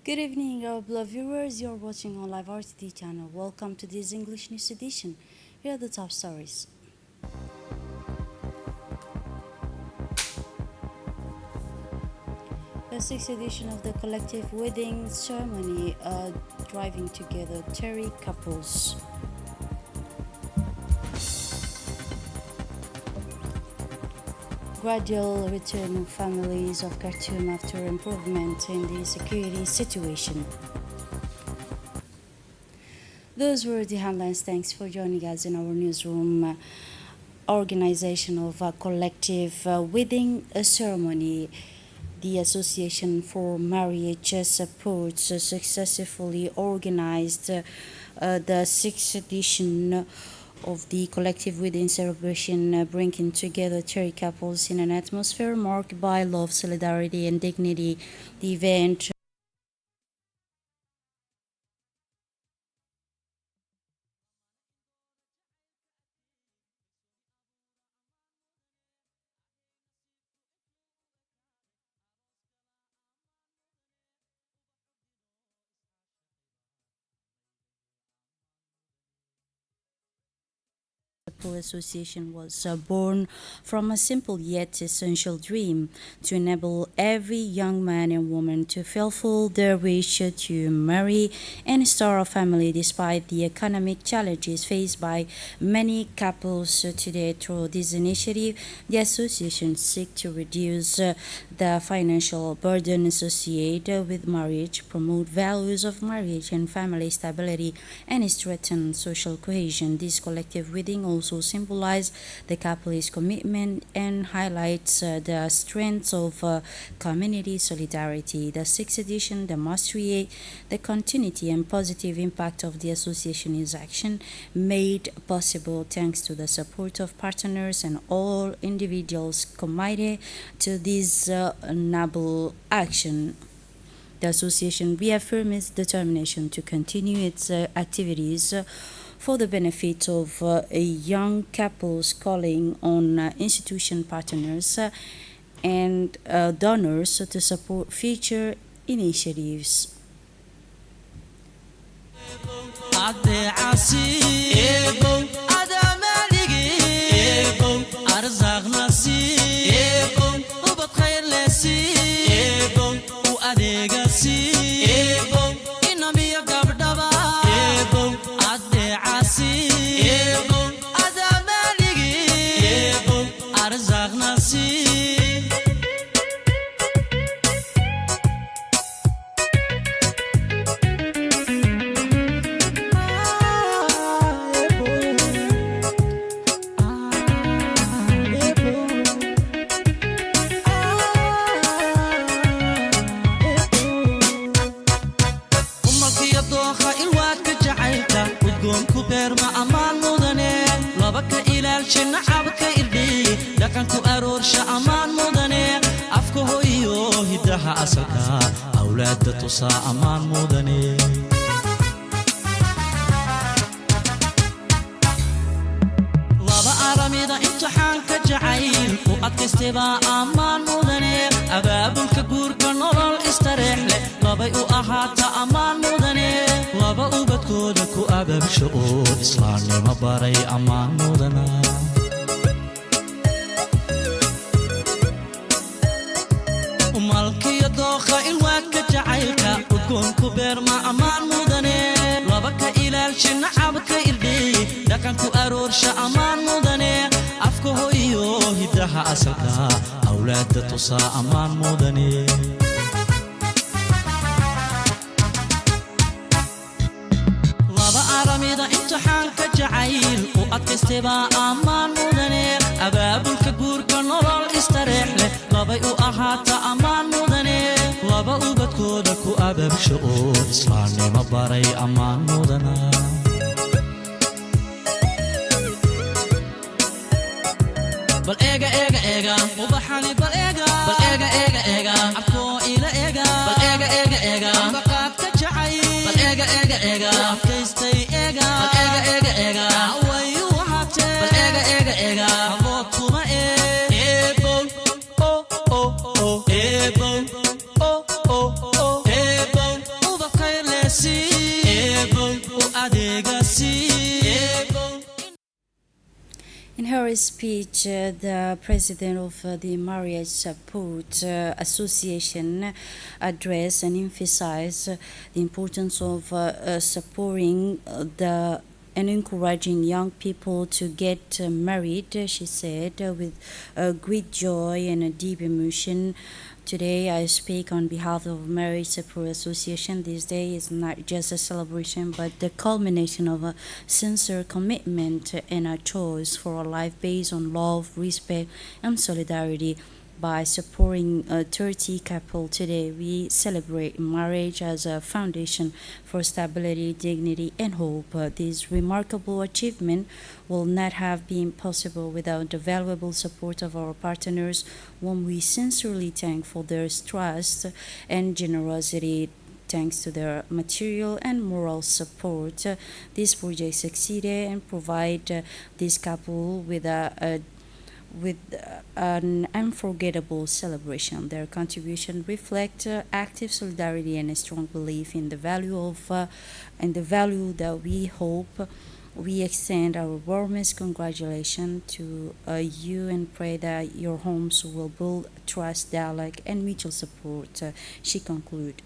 Good evening, our beloved viewers. You're watching on Live RTD channel. Welcome to this English news edition. Here are the top stories. The sixth edition of the collective wedding ceremony, driving together Terry couples. Gradual return of families of Khartoum after improvement in the security situation. Those were the headlines. Thanks for joining us in our newsroom. Organization of a collective wedding ceremony. The Association for Marriage supports successfully organized the sixth edition of the collective wedding celebration, bringing together Terry couples in an atmosphere marked by love, solidarity, and dignity. The event Association was born from a simple yet essential dream to enable every young man and woman to fulfill their wish to marry and start a family despite the economic challenges faced by many couples today. Through this initiative, the association seeks to reduce the financial burden associated with marriage, promote values of marriage and family stability, and strengthen social cohesion. This collective wedding also symbolize the couple's commitment and highlights the strengths of community solidarity. The sixth edition demonstrates the continuity and positive impact of the association's action, made possible thanks to the support of partners and all individuals committed to this noble action. The association reaffirms its determination to continue its activities for the benefit of young couples, calling on institution partners and donors to support future initiatives. أولاد تصا أمان مدني لابا أرميدا امتحان كجعيل وأتكستبا أمان مدني أباب الكبور كنور استريح لي لابا أهاتا أمان مدني لابا أبتكودك وأباب شؤون إسلامي مباري أمان مدني ومالكي دوخة الواد كجعيلك وتكون كبير مع أمان مدني لبك إلى الشن عبك إلدي لكن كأرورش أمان مدني أفكو هيو هدها أسلكا أولاد تصا أمان مدني لابا أرميدا امتحان كجعيل وأتكستبا أمان مدني أباب الكبور كنور استريح لي لابا أهاتا أمان مدني لابا أبتكودك وأباب شؤون إسلامي مباري أمان مدني بل إيجا مبحاني بل إيجا عبكو إلى إيجا بل إيجا بقات كجعيل بل إيجا عبكيستي إيجا بل إيجا عوي وحاتي بل إيجا عبوكما إيبو In her speech, the president of the Marriage Support Association addressed and emphasized the importance of supporting the and encouraging young people to get married, she said, with great joy and a deep emotion. Today, I speak on behalf of Marriage Support Association. This day is not just a celebration, but the culmination of a sincere commitment and a choice for a life based on love, respect, and solidarity. By supporting a 30 couple today, we celebrate marriage as a foundation for stability, dignity, and hope. This remarkable achievement will not have been possible without the valuable support of our partners, whom we sincerely thank for their trust and generosity. Thanks to their material and moral support, this project succeeded and provide this couple with an unforgettable celebration. Their contribution reflect active solidarity and a strong belief in the value of and the value that we hope. We extend our warmest congratulations to you and pray that your homes will build trust, dialogue, and mutual support. She concluded.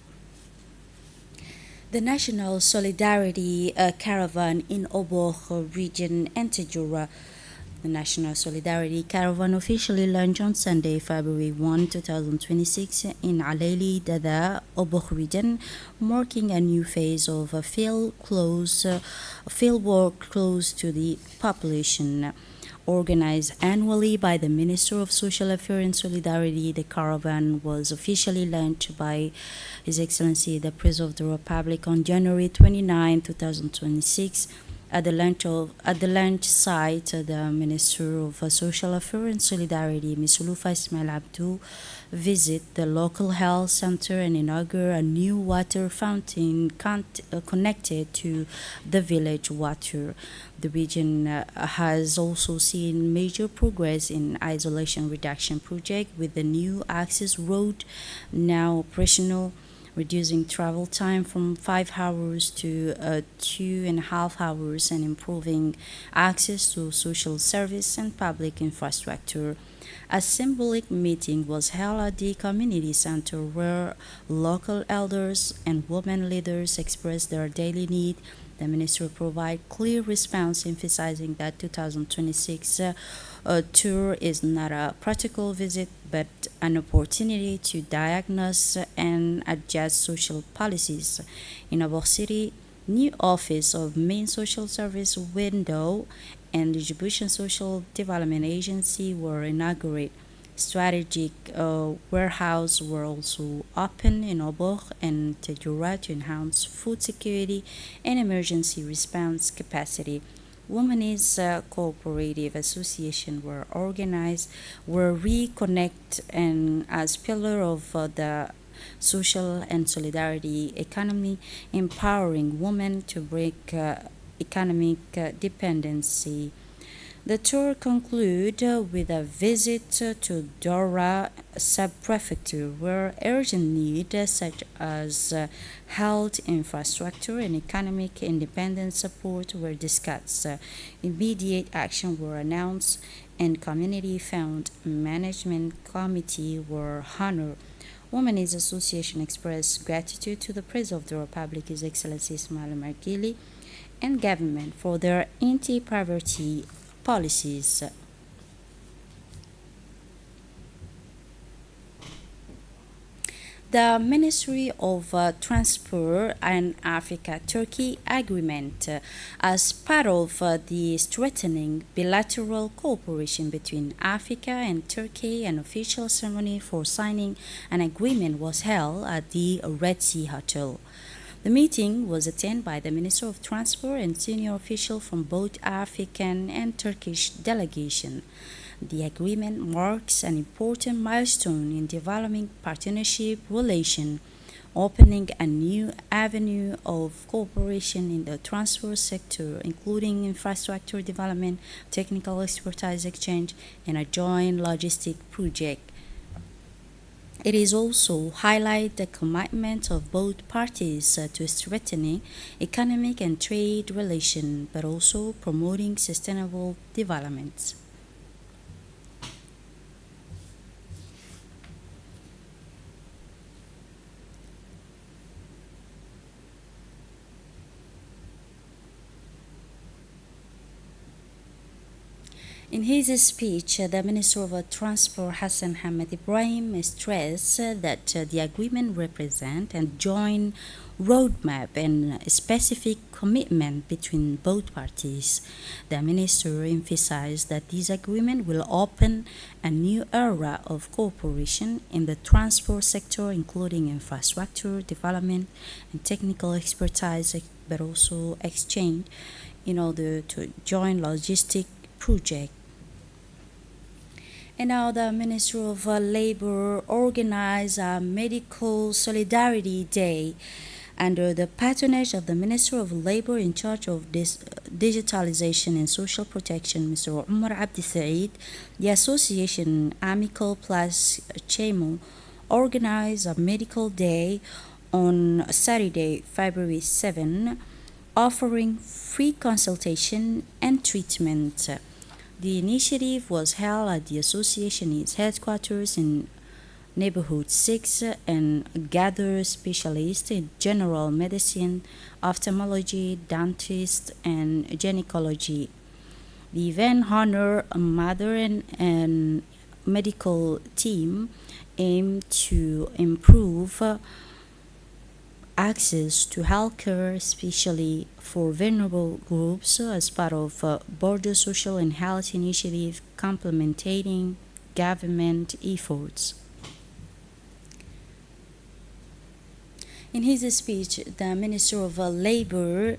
The National Solidarity Caravan in Obor region and Tejura. The National Solidarity Caravan officially launched on Sunday, February 1, 2026 in Alaili Dada, Obokh region, marking a new phase of field work close to the population. Organized annually by the Minister of Social Affairs and Solidarity, the caravan was officially launched by His Excellency the President of the Republic on January 29, 2026. At the launch site, the Minister of Social Affairs and Solidarity, Ms. Ulufa Ismail Abdul, visit the local health center and inaugurate a new water fountain connected to the village water. The region has also seen major progress in isolation reduction project with the new access road now operational, reducing travel time from 5 hours to 2.5 hours and improving access to social service and public infrastructure. A symbolic meeting was held at the community center where local elders and women leaders expressed their daily need. The minister provided clear response emphasizing that 2026 tour is not a practical visit but an opportunity to diagnose and adjust social policies. In our city, new office of main social service window and distribution social development agency were inaugurated. Strategic warehouse were also opened in Obor and Tejura to enhance food security and emergency response capacity. Women's cooperative association were organized, were reconnect and as pillar of the social and solidarity economy, empowering women to break economic dependency. The tour concluded with a visit to Dora sub-prefecture where urgent needs such as health, infrastructure, and economic independence support were discussed. Immediate action were announced and community found management committee were honored. Women's Association expressed gratitude to the President of the Republic, His Excellency Ismail Margili, and government for their anti-poverty policies. The Ministry of Transport and Africa Turkey agreement as part of the strengthening bilateral cooperation between Africa and Turkey. An official ceremony for signing an agreement was held at the Red Sea Hotel. The meeting was attended by the Minister of Transport and senior officials from both African and Turkish delegation. The agreement marks an important milestone in developing partnership relations, opening a new avenue of cooperation in the transport sector, including infrastructure development, technical expertise exchange, and a joint logistic project. It is also highlight the commitment of both parties to strengthening economic and trade relations, but also promoting sustainable development. In his speech, the Minister of Transport Hassan Hamad Ibrahim stressed that the agreement represents a joint roadmap and a specific commitment between both parties. The minister emphasized that this agreement will open a new era of cooperation in the transport sector, including infrastructure development and technical expertise, but also exchange in order to join logistic project. And now the Ministry of Labor organized a Medical Solidarity Day under the patronage of the Minister of Labor in charge of this digitalization and social protection, Mr. Umar Abdi Said. The association Amical Plus Chemo organized a medical day on Saturday, February 7, offering free consultation and treatment. The initiative was held at the association's headquarters in Neighborhood 6 and gathered specialists in general medicine, ophthalmology, dentist, and gynecology. The event honored a mother and medical team aimed to improve access to healthcare, especially for vulnerable groups, as part of a border social and health initiative complementing government efforts. In his speech, the Minister of Labor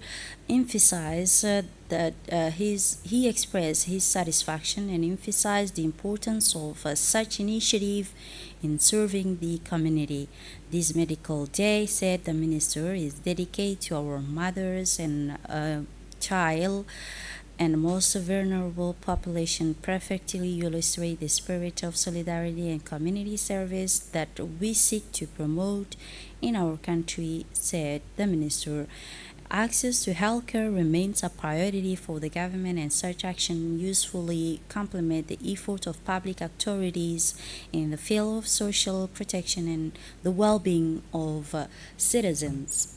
emphasized that he expressed his satisfaction and emphasized the importance of such initiative in serving the community. This medical day, said the minister, is dedicated to our mothers and child and most vulnerable population, perfectly illustrate the spirit of solidarity and community service that we seek to promote in our country, said the minister. Access to healthcare remains a priority for the government, and such action usefully complement the effort of public authorities in the field of social protection and the well-being of citizens.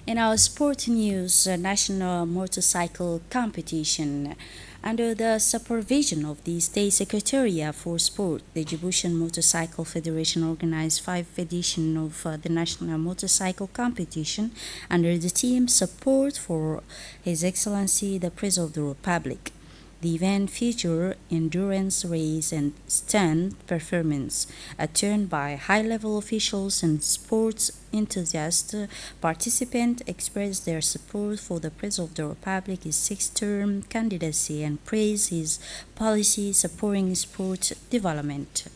In our sport news, national motorcycle competition. Under the supervision of the State Secretariat for Sport, the Djiboutian Motorcycle Federation organized 5th edition of the national motorcycle competition under the theme Support for His Excellency the President of the Republic. The event featured endurance race and stunt performance, attended by high-level officials and sports enthusiasts. Participants expressed their support for the President of the Republic's sixth-term candidacy and praised his policy supporting sport development.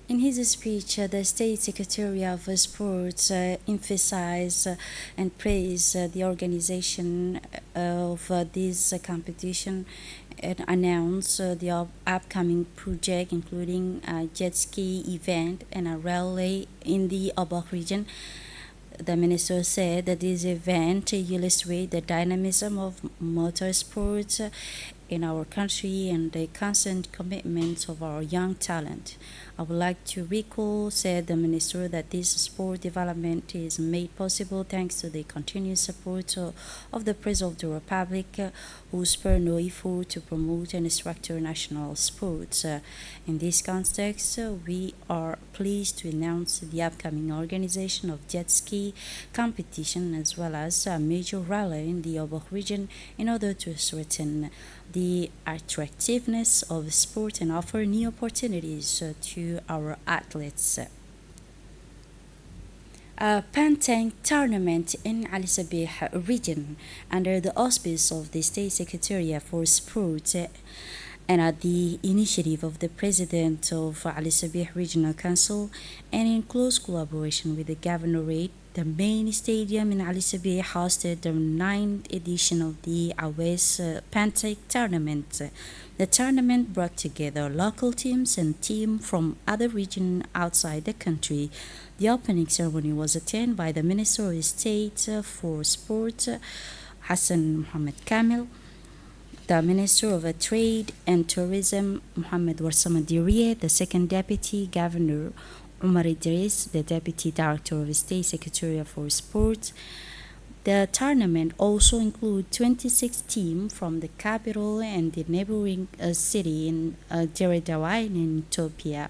In his speech, the State Secretary of Sports emphasized and praised the organization of this competition and announced the upcoming project, including a jet ski event and a rally in the Obok region. The minister said that this event illustrates the dynamism of motorsports in our country and the constant commitment of our young talent. I would like to recall, said the minister, that this sport development is made possible thanks to the continued support of the President of the Republic, who spared no effort to promote and structure national sports. In this context, we are pleased to announce the upcoming organization of jet ski competition as well as a major rally in the Obok region in order to strengthen the the attractiveness of sport and offer new opportunities to our athletes. A Pantang tournament in Ali Sabih region under the auspice of the State Secretariat for Sport and at the initiative of the President of Ali Sabih Regional Council and in close collaboration with the Governorate, the main stadium in Ali Sabih hosted the ninth edition of the Awes Pantang tournament. The tournament brought together local teams and teams from other regions outside the country. The opening ceremony was attended by the Minister of State for Sport, Hassan Mohammed Kamil, the Minister of Trade and Tourism, Mohammed Warsama Dirie, the Second Deputy Governor, Umar Idris, the Deputy Director of State Secretariat for Sport. The tournament also includes 26 teams from the capital and the neighboring city in Dire Dawa in Ethiopia.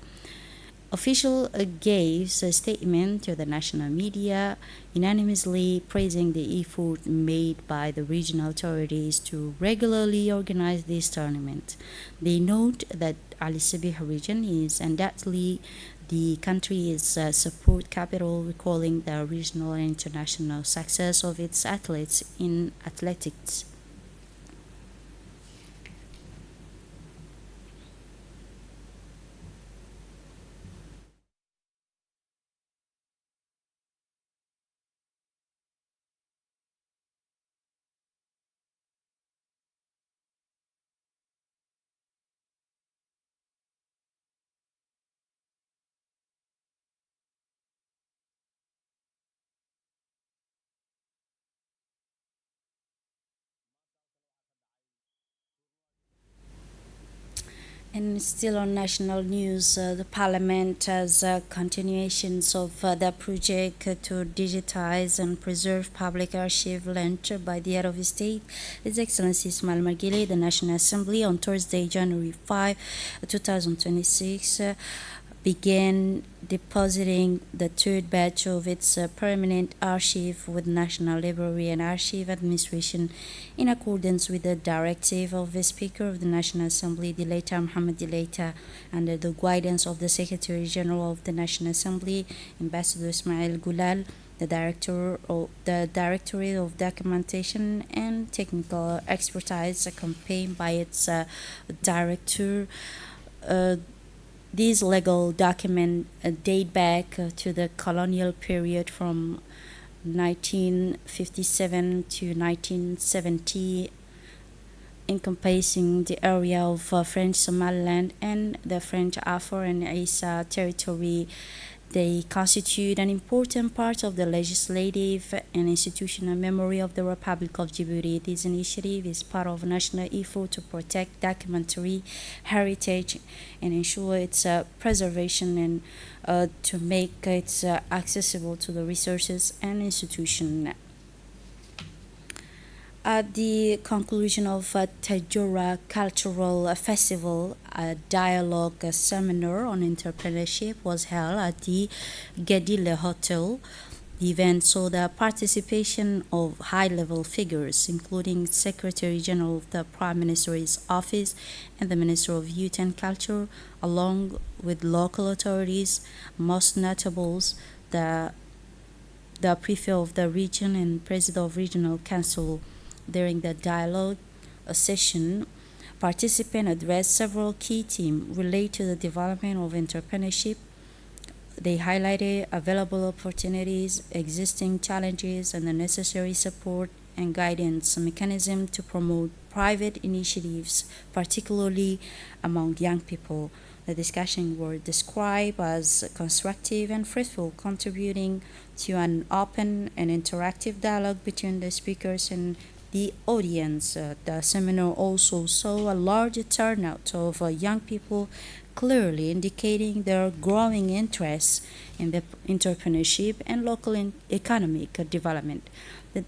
Official gave a statement to the national media, unanimously praising the effort made by the regional authorities to regularly organize this tournament. They note that Ali Sabih region is undoubtedly the country's support capital, recalling the regional and international success of its athletes in athletics. And still on national news, the Parliament has continuations of the project to digitize and preserve public archive launched by the head of state, His Excellency Ismail Margile, the National Assembly, on Thursday, January 5, 2026. Began depositing the third batch of its permanent archive with National Library and Archive Administration in accordance with the directive of the Speaker of the National Assembly, Dilaita Muhammad Dilaita, under the guidance of the Secretary General of the National Assembly, Ambassador Ismail Gulal, the Directorate of Documentation and Technical Expertise, accompanied by its director. Uh, these legal documents date back to the colonial period from 1957 to 1970, encompassing the area of French Somaliland and the French Afar and Isa territory. They constitute an important part of the legislative and institutional memory of the Republic of Djibouti. This initiative is part of a national effort to protect documentary heritage and ensure its preservation and to make it accessible to the resources and institutions. At the conclusion of Tajura Cultural Festival, a dialogue seminar on entrepreneurship was held at the Gedile Hotel. The event saw the participation of high-level figures, including Secretary General of the Prime Minister's Office and the Minister of Youth and Culture, along with local authorities, most notables, the Prefect of the region and President of Regional Council. During the dialogue session, participants addressed several key themes related to the development of entrepreneurship. They highlighted available opportunities, existing challenges, and the necessary support and guidance mechanism to promote private initiatives, particularly among young people. The discussion were described as constructive and fruitful, contributing to an open and interactive dialogue between the speakers and the audience. The seminar also saw a large turnout of young people, clearly indicating their growing interest in the entrepreneurship and local economic development.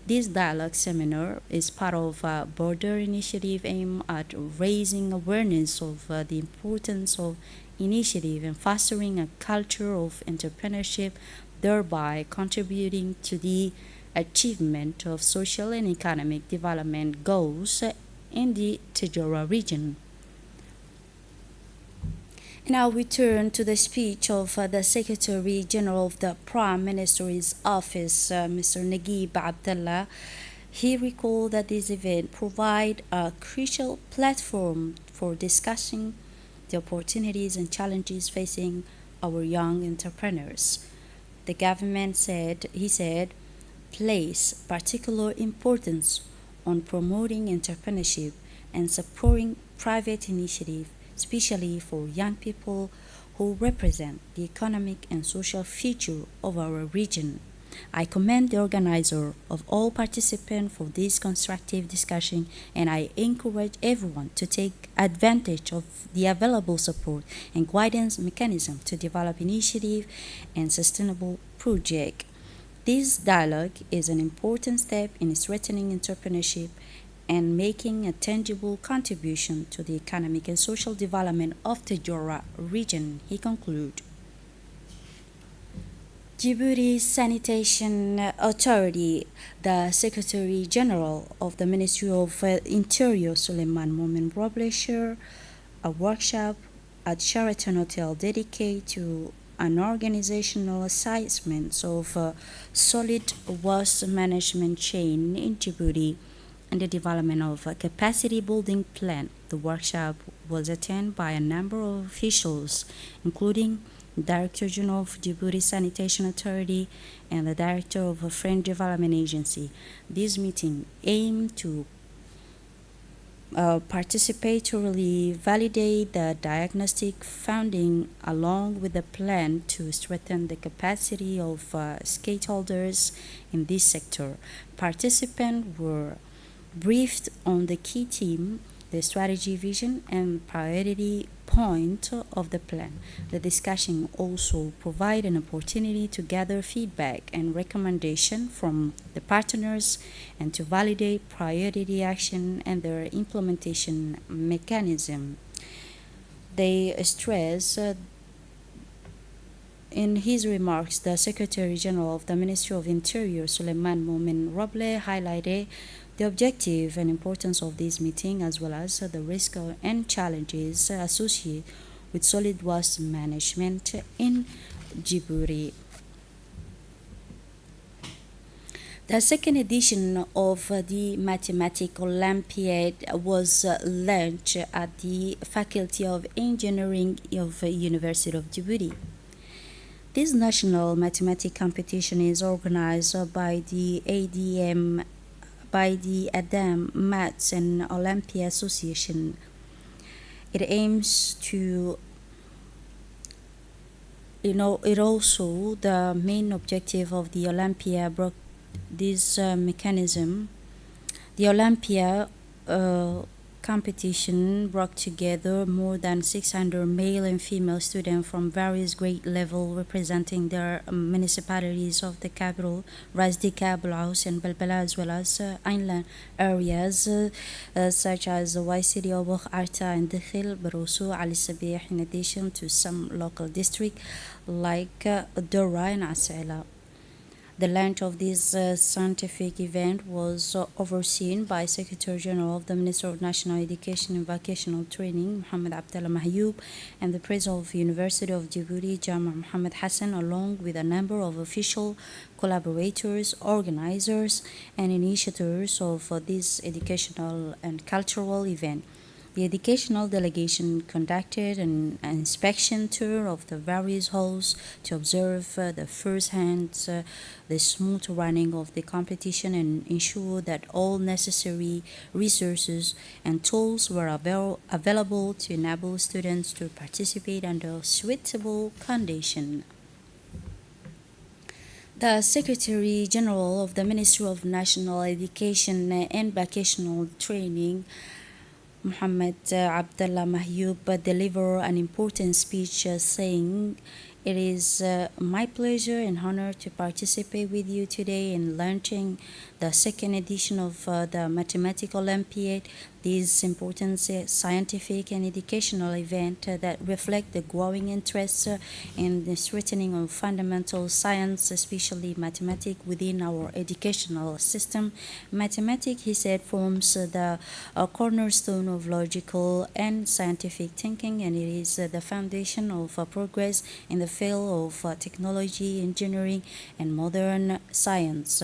This dialogue seminar is part of a broader initiative aimed at raising awareness of the importance of initiative and fostering a culture of entrepreneurship, thereby contributing to the achievement of social and economic development goals in the Tijora region. Now we turn to the speech of the Secretary General of the Prime Minister's Office, Mr. Naguib Abdullah. He recalled that this event provides a crucial platform for discussing the opportunities and challenges facing our young entrepreneurs. The government said, he said, place particular importance on promoting entrepreneurship and supporting private initiative, especially for young people who represent the economic and social future of our region. I commend the organizer of all participants for this constructive discussion, and I encourage everyone to take advantage of the available support and guidance mechanism to develop initiative and sustainable project. This dialogue is an important step in strengthening entrepreneurship and making a tangible contribution to the economic and social development of the Jora region, he concluded. Djibouti Sanitation Authority, the Secretary General of the Ministry of Interior, Suleiman Momin Roble, shared a workshop at Sheraton Hotel dedicated to an organizational assessment of solid waste management chain in Djibouti and the development of a capacity building plan. The workshop was attended by a number of officials, including Director General of Djibouti Sanitation Authority and the Director of a French Development Agency. This meeting aimed to participatorily validate the diagnostic finding along with the plan to strengthen the capacity of stakeholders in this sector. Participants were briefed on the key theme, the strategy, vision, and priority point of the plan. The discussion also provided an opportunity to gather feedback and recommendation from the partners and to validate priority action and their implementation mechanism. They stress in his remarks, the Secretary General of the Ministry of Interior, Suleiman Momin Roble, highlighted the objective and importance of this meeting, as well as the risks and challenges associated with solid waste management in Djibouti. The second edition of the Mathematical Olympiad was launched at the Faculty of Engineering of the University of Djibouti. This national mathematics competition is organized by the Adam Maths and Olympia Association. It aims to, it also the main objective of the Olympia brought this mechanism. The Olympia competition brought together more than 600 male and female students from various grade levels representing their municipalities of the capital, Razdika, Bulaus, and Balbala, as well as inland areas such as Waisiri, Obokh, Arta, and Dikhil, but also Ali Sabih, in addition to some local districts like Dora and Asaila. The launch of this scientific event was overseen by Secretary General of the Ministry of National Education and Vocational Training, Mohammed Abdallah Mahyoub, and the President of the University of Djibouti, Jama Mohammed Hassan, along with a number of official collaborators, organizers, and initiators of this educational and cultural event. The educational delegation conducted an inspection tour of the various halls to observe the first-hand the smooth running of the competition and ensure that all necessary resources and tools were available to enable students to participate under suitable conditions. The Secretary General of the Ministry of National Education and Vocational Training, Mohammed Abdallah Mahyoub, delivered an important speech saying, "It is my pleasure and honor to participate with you today in launching the second edition of the Mathematical Olympiad. These important scientific and educational events that reflect the growing interest in the strengthening of fundamental science, especially mathematics, within our educational system. Mathematics, he said, forms the cornerstone of logical and scientific thinking, and it is the foundation of progress in the field of technology, engineering, and modern science.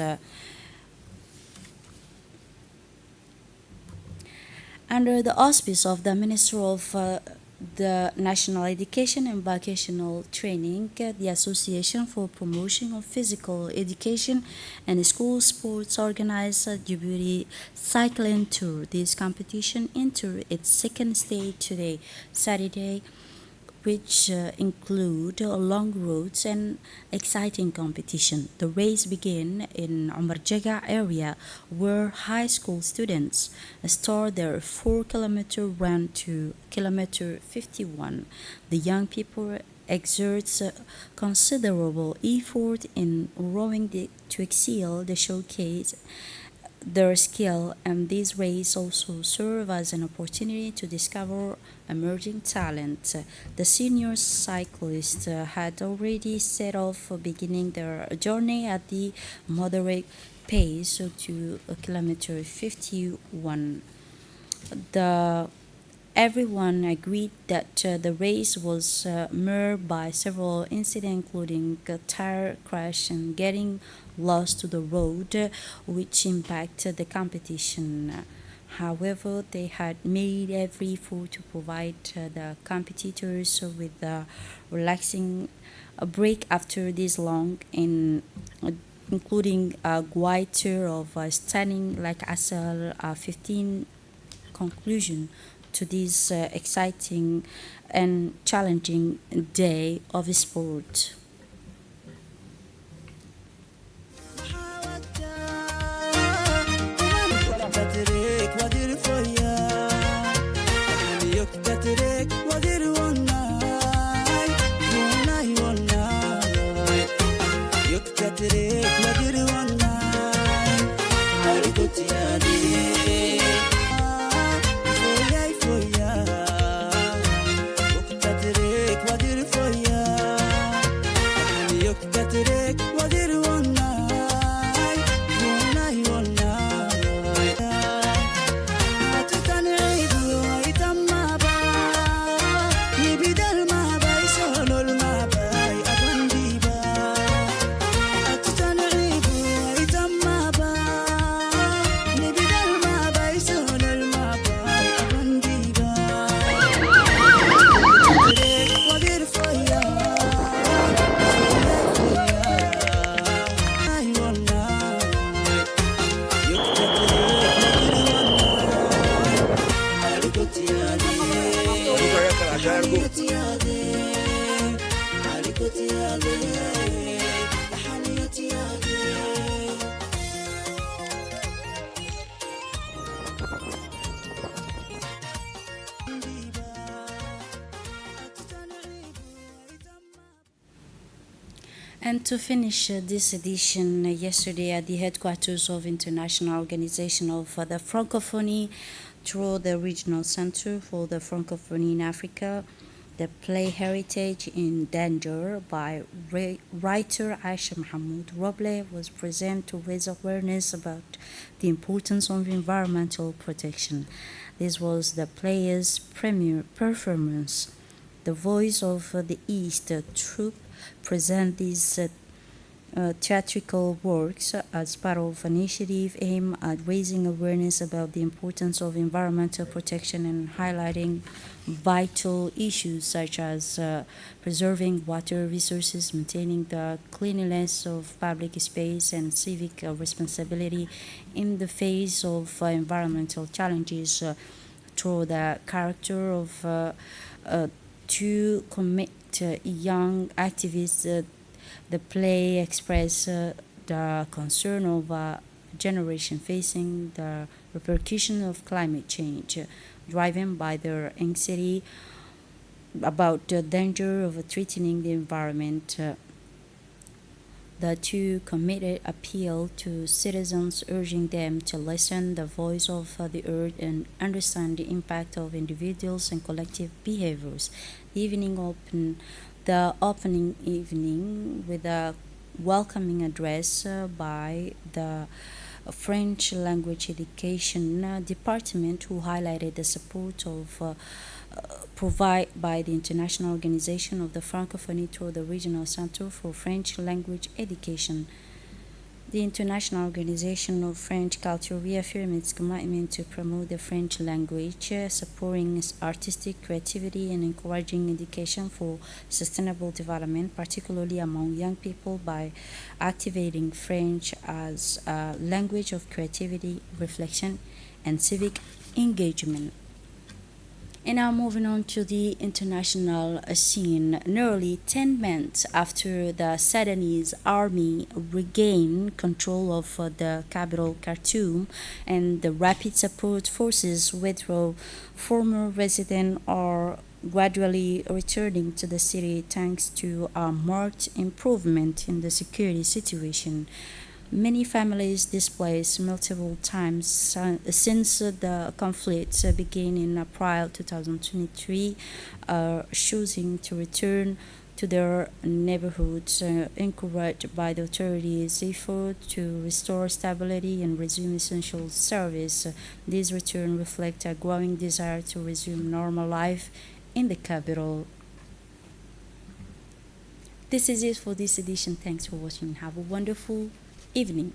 Under the auspice of the Minister of the National Education and Vocational Training, the Association for Promotion of Physical Education and School Sports organized the Djibouti Cycling Tour. This competition entered its second stage today, Saturday, which include long roads and exciting competition. The race began in Omar Jaga area where high school students start their 4 kilometer run to kilometer 51. The young people exerts considerable effort in to excel the showcase their skill, and these races also serve as an opportunity to discover emerging talent. The senior cyclists had already set off beginning their journey at the moderate pace to kilometer 51. The Everyone agreed that the race was marred by several incidents, including a tire crash and getting lost to the road, which impacted the competition. However, they had made every effort to provide the competitors with a relaxing break after this long and including a wide tour of stunning like Asal 15 conclusion to this exciting and challenging day of sport. And to finish this edition, yesterday at the headquarters of International Organization of the Francophonie, through the Regional Center for the Francophonie in Africa, the play Heritage in Danger by writer Aisha Mahmoud Roble was present to raise awareness about the importance of environmental protection. This was the play's premiere performance. The Voice of the East troupe present these theatrical works as part of an initiative aimed at raising awareness about the importance of environmental protection and highlighting vital issues such as preserving water resources, maintaining the cleanliness of public space, and civic responsibility in the face of environmental challenges through the character of two commit young activists. The play express the concern of a generation facing the repercussion of climate change, driven by their anxiety about the danger of threatening the environment. The two committed appeal to citizens, urging them to listen the voice of the earth and understand the impact of individuals and collective behaviors. The opening evening with a welcoming address by the French language education department, who highlighted the support of provided by the International Organization of the Francophonie through the Regional Center for French Language Education. The International Organization of French Culture reaffirmed its commitment to promote the French language, supporting artistic creativity and encouraging education for sustainable development, particularly among young people, by activating French as a language of creativity, reflection, and civic engagement. And now moving on to the international scene. Nearly 10 months after the Sudanese army regained control of the capital Khartoum and the rapid support forces withdraw, former residents are gradually returning to the city thanks to a marked improvement in the security situation. Many families displaced multiple times since the conflict began in April 2023 are choosing to return to their neighborhoods, encouraged by the authorities' effort to restore stability and resume essential service. These returns reflect a growing desire to resume normal life in the capital. This is it for this edition. Thanks for watching. Have a wonderful evening.